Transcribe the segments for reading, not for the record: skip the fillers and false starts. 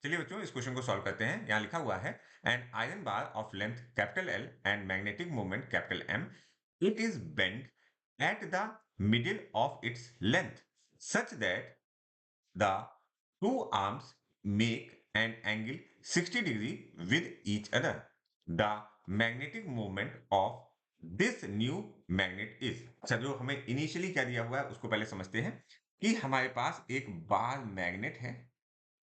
चलिए बच्चों इस क्वेश्चन को सॉल्व करते हैं। यहाँ लिखा हुआ है an iron bar of length capital L and magnetic moment capital M, it is bend at the middle of its length such that the two arms make an angle 60 degree with each other. The magnetic moment of this new magnet is। अच्छा, जो हमें initially क्या दिया हुआ है उसको पहले समझते हैं कि हमारे पास एक बार मैग्नेट है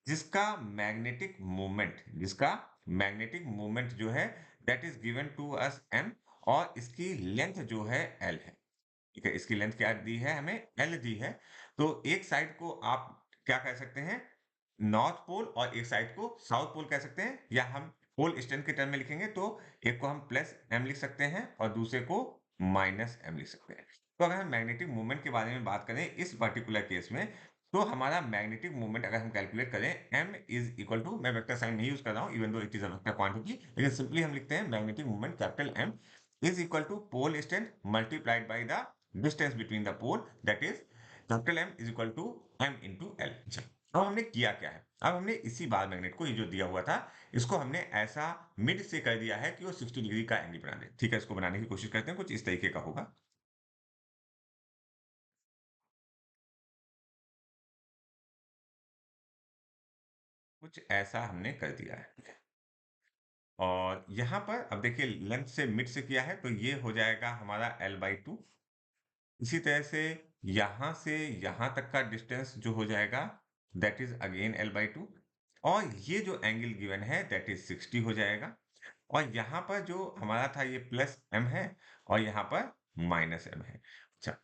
जिसका मैग्नेटिक मोमेंट जो है that is given to us m, और इसकी लेंथ जो है l है। ठीक है, इसकी लेंथ क्या दी है हमें, एल दी है। तो एक साइड को आप क्या कह सकते हैं, नॉर्थ पोल, और एक साइड को साउथ पोल कह सकते हैं, या हम पोल स्टैंड के टर्म में लिखेंगे तो एक को हम प्लस एम लिख सकते हैं और दूसरे को माइनस एम लिख सकते हैं। तो अगर हम मैग्नेटिक मूवमेंट के बारे में बात करें इस पर्टिकुलर केस में, तो हमारा मैग्नेटिक मूवमेंट अगर हम कैलकुलेट करें m इज इक्वल टू, मैं वेक्टर साइन नहीं यूज कर रहा हूं even though it is a vector quantity, लेकिन सिंपली हम लिखते हैं magnetic movement capital M is equal to pole strength multiplied by the distance between the pole, that is capital M is equal to M into L। अब हमने किया क्या है, अब हमने इसी बार मैग्नेट को, ये जो दिया हुआ था, इसको हमने ऐसा मिड से कर दिया है कि वो 60 डिग्री का एंगल बना दे। ठीक है, इसको बनाने की कोशिश करते हैं, कुछ इस तरीके का होगा। कुछ ऐसा हमने कर दिया है और यहां पर अब देखिए लेंथ से मिड से किया है तो ये हो जाएगा हमारा L/2। इसी तरह से यहां तक का डिस्टेंस जो हो जाएगा दैट इज अगेन L/2, और ये जो एंगल गिवन है दैट इज 60 हो जाएगा। और यहाँ पर जो हमारा था ये प्लस m है और यहाँ पर माइनस m है। अच्छा,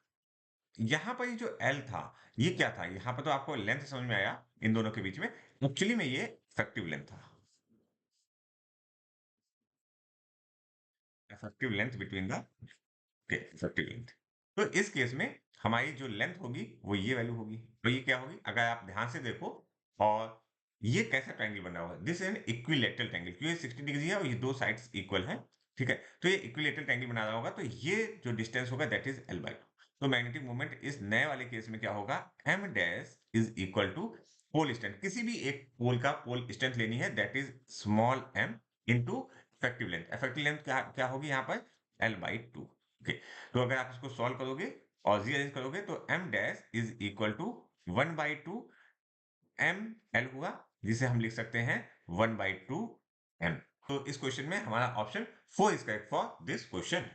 यहाँ पर ये जो L था ये क्या था, यहाँ पर तो आपको लेंथ समझ में आया इन दोनों के बीच में, एक्चुअली में ये इफेक्टिव लेंथ था, effective length between the, okay, effective length. तो इस केस में हमारी जो लेंथ होगी वो ये वैल्यू होगी। तो ये क्या होगी, अगर आप ध्यान से देखो, और ये कैसा ट्रायंगल बना हुआ है, this is an equilateral triangle, क्योंकि 60 डिग्री है और ये दो साइड्स इक्वल हैं। ठीक है, तो ये इक्विलेटरल ट्रायंगल बना रहा होगा, तो ये जो डिस्टेंस होगा दैट इज L/2। तो मैग्नेटिक मोमेंट इस नए वाले केस में क्या होगा, m dash is equal to pole strength, किसी भी एक पोल का पोल स्ट्रेंथ लेनी है that is small m into effective length. Effective length क्या क्या होगी यहाँ पर, L/2। ओके, तो अगर आप इसको सॉल्व करोगे और रीअरेंज करोगे तो m dash is equal to 1/2 m l हुआ, जिसे हम लिख सकते हैं 1/2 m। तो इस क्वेश्चन में हमारा option 4 is correct for this question.